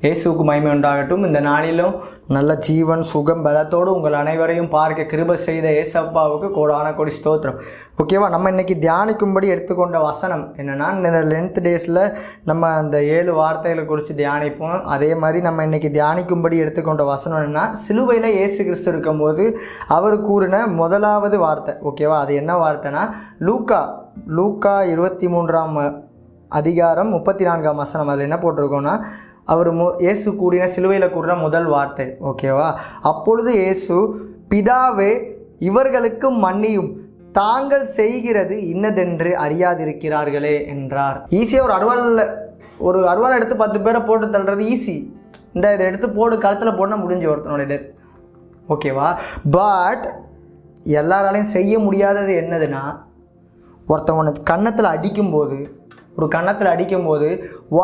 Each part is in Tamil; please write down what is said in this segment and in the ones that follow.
இயேசுவுக்கு மகிமை உண்டாகட்டும். இந்த நாளிலும் நல்ல ஜீவன் சுகம் பலத்தோடு உங்கள் அனைவரையும் பார்க்க கிருபை செய்த ஏசப்பாவுக்கு கோடான கோடி ஸ்தோத்திரம். ஓகேவா, நம்ம இன்றைக்கி தியானிக்கும்படி எடுத்துக்கொண்ட வசனம் என்னென்னா, இந்த லென்த் டேஸில் நம்ம அந்த 7 வார்த்தைகளை குறித்து தியானிப்போம். அதே மாதிரி நம்ம இன்றைக்கி தியானிக்கும்படி எடுத்துக்கொண்ட வசனம் என்னென்னா, சிலுவையில் இயேசு கிறிஸ்து இருக்கும்போது அவர் கூறின முதலாவது வார்த்தை. ஓகேவா, அது என்ன வார்த்தைனா, லூக்கா 23ஆம் அதிகாரம் 34ஆம் வசனம். அதில் என்ன போட்டிருக்கோன்னா, அவர் இயேசு கூறின சிலுவையில் கூறின முதல் வார்த்தை. ஓகேவா, அப்பொழுது இயேசு, பிதாவே இவர்களுக்கு மன்னியும், தாங்கள் செய்கிறது இன்னதென்று அறியாதிருக்கிறார்களே என்றார். ஈஸியாக ஒரு அருவாள் எடுத்து 10 பேரை போட்டு தள்ளுறது ஈஸி. இதை எடுத்து போடு, கழுத்தில் போட்டால் முடிஞ்சு ஒருத்தனோட டெத். ஓகேவா, பட் எல்லாராலையும் செய்ய முடியாதது என்னதுன்னா, ஒருத்தவனை கன்னத்தில் அடிக்கும்போது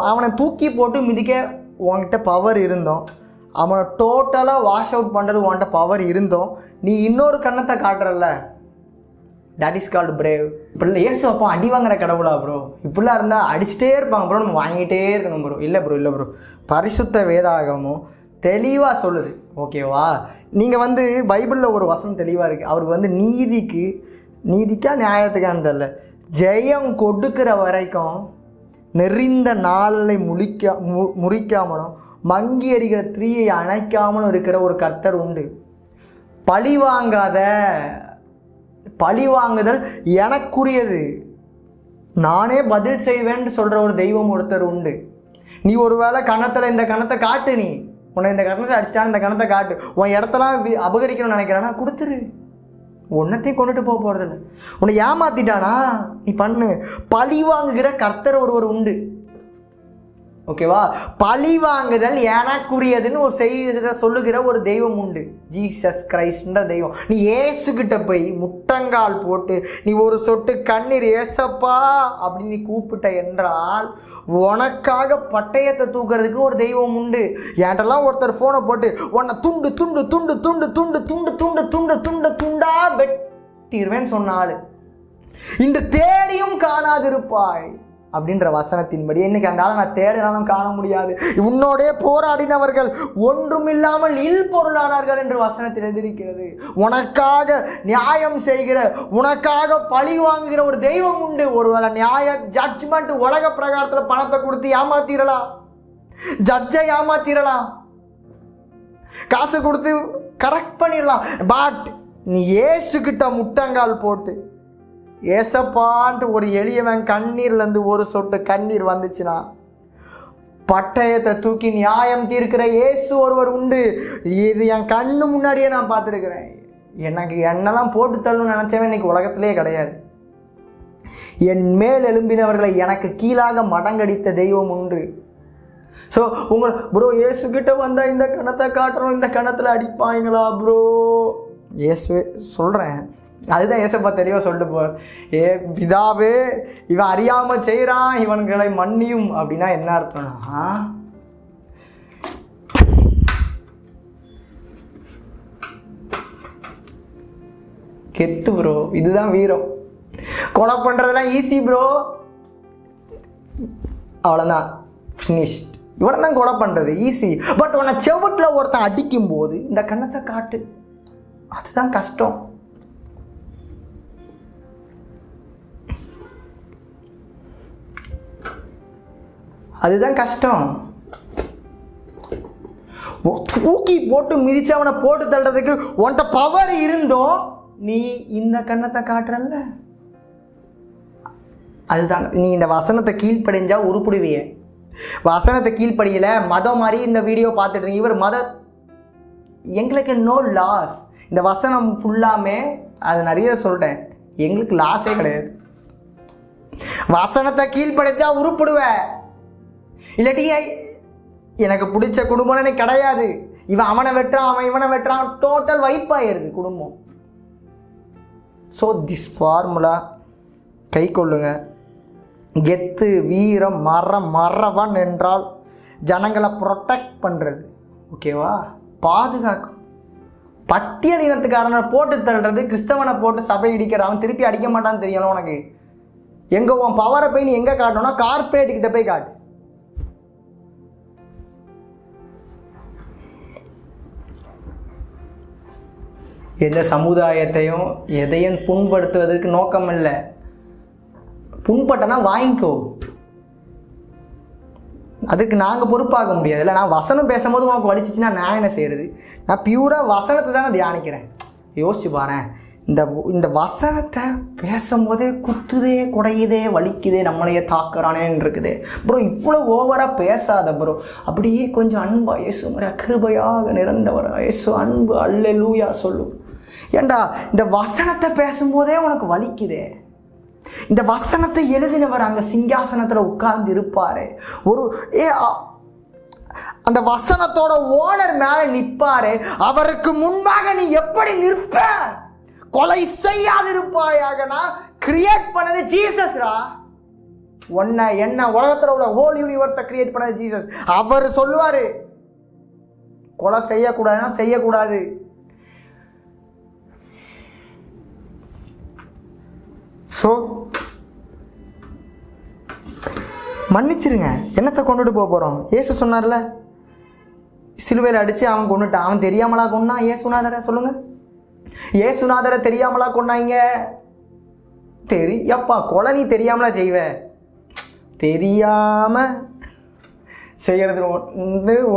அவனை தூக்கி போட்டு மிதிக்க உன்கிட்ட பவர் இருந்தோம், அவனை டோட்டலாக வாஷ் அவுட் பண்ணுறது உன்கிட்ட பவர் இருந்தோம், நீ இன்னொரு கன்னத்தை காட்டுறல்ல, தட் இஸ் கால்டு பிரேவ். இப்படிலாம் ஏசு அப்போ அடி வாங்குற கடவுளா ப்ரோ? இப்படிலாம் இருந்தால் அடிச்சுட்டே இருப்பாங்க ப்ரோ, நம்ம வாங்கிட்டே இருக்கணும் ப்ரோ. இல்லை ப்ரோ, பரிசுத்த வேதாகமும் தெளிவாக சொல்லுது. ஓகேவா, நீங்கள் பைபிளில் ஒரு வசனம் தெளிவாக இருக்குது. அவருக்கு நீதிக்கா நியாயத்துக்கான்னு தெரியல, ஜெயம் கொடுக்கிற வரைக்கும் நெறிந்த நாளை முறிக்காமலும் மங்கி எறிகிற தீயை அணைக்காமலும் இருக்கிற ஒரு கர்த்தர் உண்டு. பழிவாங்குதல் எனக்குரியது, நானே பதில் செய்வேன்னு சொல்கிற ஒரு தெய்வம் ஒருத்தர் உண்டு. நீ ஒருவேளை கணத்தில் இந்த கணத்தை காட்டு, நீ உன்னை இந்த கணத்தை அடிச்சிட்டான்னு இந்த கணத்தை காட்டு, உன் இடத்தெல்லாம் அபகரிக்கணும்னு நினைக்கிறானா கொடுத்துரு, ஒன்றத்தையும் கொண்டுட்டு போகிறதில்ல. உன்னை ஏமாத்திட்டானா நீ பண்ணு. பழி வாங்குகிற கர்த்தர் ஒருவர் உண்டு. ஓகேவா, பழி வாங்குதல் எனக்குரியதுன்னு ஒரு செய்தி சொல்லுகிற ஒரு தெய்வம் உண்டு, ஜீசஸ் கிரைஸ்ட்ன்ற தெய்வம். நீ ஏசுகிட்ட போய் முட்டங்கால் போட்டு நீ ஒரு சொட்டு கண்ணீர் ஏசப்பா அப்படின்னு நீ கூப்பிட்ட என்றால் உனக்காக பட்டயத்தை தூக்குறதுக்கு ஒரு தெய்வம் உண்டு. என்கிட்டலாம் ஒருத்தர் ஃபோனை போட்டு உன்னை துண்டு துண்டு துண்டு துண்டு துண்டு துண்டு துண்டு துண்டு துண்டு துண்டா வெட்டிடுவேன்னு சொன்னாள், இன்று தேடியும் காணாதிருப்பாய் அப்படின்ற வசனத்தின்படி இன்னைக்கு அந்த ஆளை நான் தேடினாலும் காண முடியாது. உன்னோடே போராடினவர்கள் ஒன்றுமில்லாமல் இல்பொருளானார்கள் என்று வசனத்தில் எழுதியிருக்கிறது. உனக்காக நியாயம் செய்கிற, உனக்காக பழி வாங்குகிற ஒரு தெய்வம் உண்டு. ஒருவேளை நியாய ஜட்ஜ்மெண்ட் உலக பிரகாரத்தில் பணத்தை கொடுத்து ஏமாத்திரலாம், ஜட்ஜை ஏமாத்திரலாம், காசு கொடுத்து கரெக்ட் பண்ணிடலாம். பட் நீ ஏசுகிட்ட முட்டங்கால் போட்டு ஏசப்பான்ட்டு ஒரு எளியவன் கண்ணீர்லேருந்து ஒரு சொட்டு கண்ணீர் வந்துச்சுன்னா பட்டயத்தை தூக்கி நியாயம் தீர்க்கிற இயேசு ஒருவர் உண்டு. இது என் கண்ணு முன்னாடியே நான் பார்த்துருக்கிறேன். எனக்கு என்னெல்லாம் போட்டு தள்ளணும்னு நினச்சவன் இன்னைக்கு உலகத்திலே கிடையாது. என் மேல் எழும்பினவர்களை எனக்கு கீழாக மடங்கடித்த தெய்வம் உண்டு. ஸோ ப்ரோ இயேசுக்கிட்ட வந்தால் இந்த கணத்தை காட்டுறோம், இந்த கணத்தில் அடிப்பாங்களா ப்ரோ? இயேசுவே சொல்கிறேன், அதுதான் ஏசப்பா தெளிவாக சொல்லிட்டு போவார். பிதாவே இவன் அறியாமல் செய்கிறான், இவன்களை மன்னியும் அப்படின்னா என்ன அர்த்தம்னா, கெத்து ப்ரோ, இதுதான் வீரம். கொலை பண்ணுறதெல்லாம் ஈஸி ப்ரோ, அவ்வளோதான் ஃபினிஷ்ட். இவனை தான் கொலை பண்ணுறது ஈஸி. பட் உன்னை செவட்டில் ஒருத்தன் அடிக்கும்போது இந்த கண்ணத்தை காட்டு, அதுதான் கஷ்டம். அதுதான் கஷ்டம். தூக்கி போட்டு மிதிச்சவனை போட்டு தள்ளுறதுக்கு உன்கிட்ட பவர் இருந்தோம், நீ இந்த கண்ணத்தை காட்டுறல்ல, அதுதான். நீ இந்த வசனத்தை கீழ்ப்படிஞ்சா உருப்பிடுவிய. வசனத்தை கீழ்ப்படியல மதம் மாதிரி இந்த வீடியோ பார்த்துட்டு இவர் எங்களுக்கு நோ லாஸ். இந்த வசனம் ஃபுல்லாமே அது நிறைய சொல்கிறேன், எங்களுக்கு லாஸே கிடையாது. வசனத்தை கீழ்ப்படிஞ்சா உருப்பிடுவேன், இல்லாட்டி எனக்கு பிடிச்ச குடும்பம் எனக்கு கிடையாது. இவன் அவனை வெட்டுறான், அவன் இவனை வெட்டுறான், டோட்டல் வைப் ஆயிடுது குடும்பம். ஸோ திஸ் ஃபார்முலா கை கொள்ளுங்க. கெத்து, வீரம், மறவன் என்றால் ஜனங்களை ப்ரொடெக்ட் பண்ணுறது. ஓகேவா, பாதுகாக்கும். பட்டியல் இனத்துக்காரனை போட்டு தள்ளுறது, கிறிஸ்தவனை போட்டு சபை இடிக்கிற, அவன் திருப்பி அடிக்க மாட்டான்னு தெரியணும் உனக்கு. எங்கே உன் பவரை போய் நீ எங்கே காட்டணும்னா கார்பரேட்டுக்கிட்ட போய் காட்டு. எந்த சமுதாயத்தையும் எதையும் புண்படுத்துவதற்கு நோக்கம் இல்லை. புண்பட்டனா வாங்கிக்கோ, அதுக்கு நாங்கள் பொறுப்பாக முடியாது. இல்லை நான் வசனம் பேசும்போது உனக்கு வலிச்சிச்சுன்னா நான் என்ன செய்கிறது? நான் பியூராக வசனத்தை தானே தியானிக்கிறேன். யோசிச்சு பாரேன், இந்த வசனத்தை பேசும்போதே குத்துதே, குடையுதே, வலிக்குதே, நம்மளையே தாக்குறானேன்னு இருக்குது. ப்ரோ இவ்வளோ ஓவராக பேசாத ப்ரோ, அப்படியே கொஞ்சம் அன்பா இயேசு மாதிரி கிருபையாக நிறந்தவர் இயேசு அன்பு அல்லேலூயா சொல்லு. ஏண்டா இந்த வசனத்தை பேசும்போதே உனக்கு வலிக்குதே. இந்த வசனத்தை எழுதினவர் அங்கே சிங்காசனத்தில் உட்கார்ந்து இருப்பாரு. அந்த வசனத்தோட ஓனர் மேல நிற்பாரு. அவருக்கு முன்பாக நீ எப்படி நிற்ப? கொலை செய்யாதிருப்பாயாகனா கிரியேட் பண்ணது ஜீசஸ்ரா. என்ன உலகத்தில் உள்ள ஹோல் யூனிவர்ஸை கிரியேட் பண்ணது ஜீசஸ். அவர் சொல்லுவாரு கொலை செய்யக்கூடாதுன்னா செய்யக்கூடாது. ஸோ மன்னிச்சிருங்க, என்னத்தை கொண்டுட்டு போகிறோம்? ஏசு சொன்னார்ல, சிலுவையில் அடித்து அவன் கொண்டுட்டான். அவன் தெரியாமலா கொண்டா? ஏசுநாதரை சொல்லுங்கள், ஏசுநாதரை தெரியாமலா கொண்டாங்க? எப்பா கொலை நீ தெரியாமலா செய்வ? தெரியாமல் செய்கிறது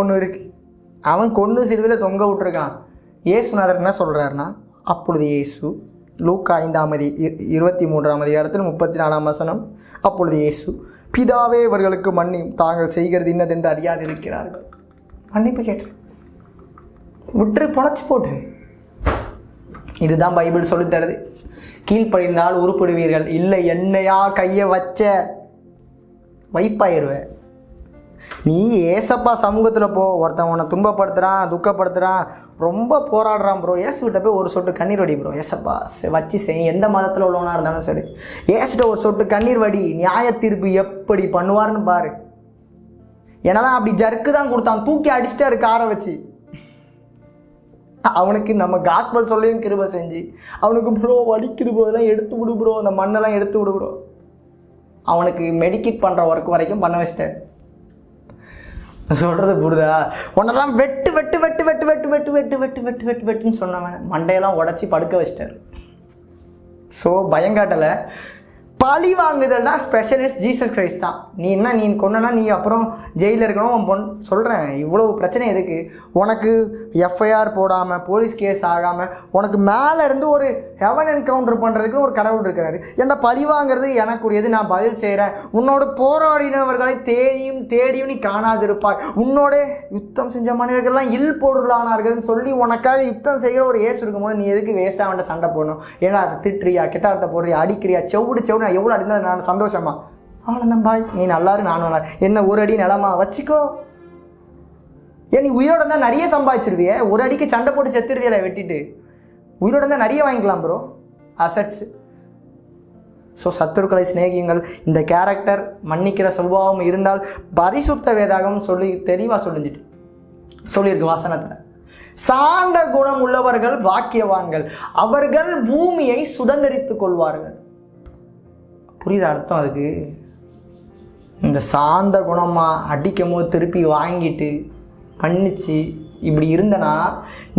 ஒன்று இருக்குது. அவன் கொண்டு சிலுவையில் தொங்க விட்டுருக்கான். ஏசுநாதர் என்ன சொல்கிறாருன்னா, அப்பொழுது இயேசு லூக்கா 5:23 34 அப்பொழுது இயேசு, பிதாவே இவர்களுக்கு மன்னியும், தாங்கள் செய்கிறது இன்னதென்று அறியாது இருக்கிறார்கள். மன்னிப்பு கேட்டு விட்டு பொழைச்சி போட்டு. இதுதான் பைபிள் சொல்லித்தருது. கீழ்ப்படிந்தால் உருப்படுவீர்கள், இல்லை என்னையா கையை வச்ச வைப்பாயிருவேன். நீ ஏசப்பா சமூகத்தில் போ. ஒருத்தன் உன்னை துன்பப்படுத்துகிறான், துக்கப்படுத்துகிறான், ரொம்ப போராடுறான் ப்ரோ, ஏசுகிட்ட போய் ஒரு சொட்டு கண்ணீர் வடி ப்ரோ. ஏசப்பா வச்சு செய். எந்த மதத்தில் உள்ளவனாக இருந்தாலும் சரி, ஏசுகிட்ட ஒரு சொட்டு கண்ணீர் வடி. நியாய தீர்ப்பு எப்படி பண்ணுவார்னு பாரு. ஏன்னா அப்படி ஜர்க்கு தான் கொடுத்தான், தூக்கி அடிச்சிட்டாரு காரை வச்சு. அவனுக்கு நம்ம காஸ்பல் சொல்லியும் கிருபை செஞ்சு, அவனுக்கு ப்ரோ வலிக்குது ப்ரோ, இதெல்லாம் எடுத்து விடு ப்ரோ, அந்த மண்ணெல்லாம் எடுத்து விடு ப்ரோ. அவனுக்கு மெடிக்கேட் பண்ணுற ஒர்க் வரைக்கும் பண்ண வச்சிட்டார். சொல்கிறது புரியுதா? உன்னெல்லாம் வெட்டு வெட்டு வெட்டு வெட்டு வெட்டு வெட்டு வெட்டு வெட்டு வெட்டு வெட்டு வெட்டுன்னு சொன்னவன் மண்டையெல்லாம் உடச்சி படுக்க வச்சிட்டார். ஸோ பயங்காட்டலை. பழி வாங்குதல்னா ஸ்பெஷலிஸ்ட் ஜீசஸ் கிரைஸ்ட் தான். நீ கொண்டனா நீ அப்புறம் ஜெயிலில் இருக்கணும். உன் சொல்கிறேன், இவ்வளோ பிரச்சனை எதுக்கு? உனக்கு எஃப்ஐஆர் போடாமல், போலீஸ் கேஸ் ஆகாமல், உனக்கு மேலே இருந்து ஒரு ஹெவன் என்கவுண்டர் பண்ணுறதுக்குன்னு ஒரு கடவுள் இருக்கிறாரு. ஏன்னா பழி வாங்கிறது எனக்குரியது, நான் பதில் செய்கிறேன். உன்னோட போராடினவர்களை தேடியும் நீ காணாதிருப்பாய். உன்னோட யுத்தம் செஞ்ச மனிதர்கள்லாம் இல் பொருளானார்கள்னு சொல்லி உனக்காக யுத்தம் செய்கிற ஒரு ஏசு இருக்கும்போது நீ எதுக்கு வேஸ்ட்டாக அவன்கிட்ட சண்டை போடணும்? ஏன்னா திட்டுறியா, கெட்டார்த்த போடுறியா, அடிக்கிறியா, செவுடு எவ்வளோ அடிந்தது நான் சந்தோஷமா? அவ்வளோதான் பாய், நீ நல்லாரு நானும் நல்லா. என்ன ஒரு அடி நிலமா வச்சுக்கோ. ஏன் நீ உயிரோட இருந்தால் நிறைய சம்பாதிச்சிருவிய, ஒரு அடிக்கு சண்டை போட்டு செத்துருவியல வெட்டிட்டு. உயிரோட இருந்தால் நிறைய வாங்கிக்கலாம் ப்ரோ, அசட்ஸ். ஸோ சத்துருக்களை சிநேகியுங்கள். இந்த கேரக்டர் மன்னிக்கிற சுபாவம் இருந்தால் பரிசுத்த வேதாகம் சொல்லி தெளிவாக சொல்லியிருக்கு வாசனத்தில். சார்ந்த குணம் உள்ளவர்கள் பாக்கியவான்கள், அவர்கள் பூமியை சுதந்திரித்துக் கொள்வார்கள். புரியுது அர்த்தம்? அதுக்கு இந்த சாந்த குணமாக அடிக்கும் போது திருப்பி வாங்கிட்டு மன்னிச்சு இப்படி இருந்தனா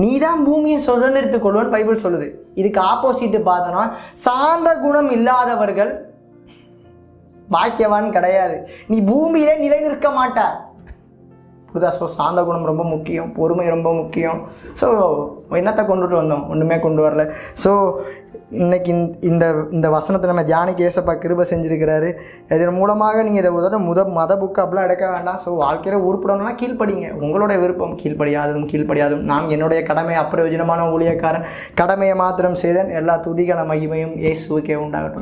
நீ தான் பூமியை சுதந்திரித்துக் கொள்வான்னு பைபிள் சொல்லுது. இதுக்கு ஆப்போசிட்டு பார்த்தோன்னா சாந்த குணம் இல்லாதவர்கள் பாக்கியவான் கிடையாது. நீ பூமியிலே நிலை நிற்க மாட்ட. புரிதா? ஸோ சாந்த குணம் ரொம்ப முக்கியம், பொறுமை ரொம்ப முக்கியம். ஸோ என்னத்தை கொண்டுட்டு வந்தோம்? ஒன்றுமே கொண்டு வரல. ஸோ இன்னைக்கு இந்த வசனத்தை நம்ம தியானிக்க ஏசப்பா கிருபை செஞ்சுருக்கிறாரு. இதன் மூலமாக நீங்கள் இதை மத புக்கு அப்படிலாம் எடுக்க வேண்டாம். ஸோ வாழ்க்கையில் உருப்படணும்னா கீழ்ப்படிங்க, உங்களுடைய விருப்பம். கீழ்ப்படியாதும் நான் என்னுடைய கடமை அப்பிரயோஜனமான ஊழியக்காரன், கடமையை மாத்திரம் செய்தேன். எல்லா துதிகான மகிமையும் இயேசுவுக்கே உண்டாகட்டும்.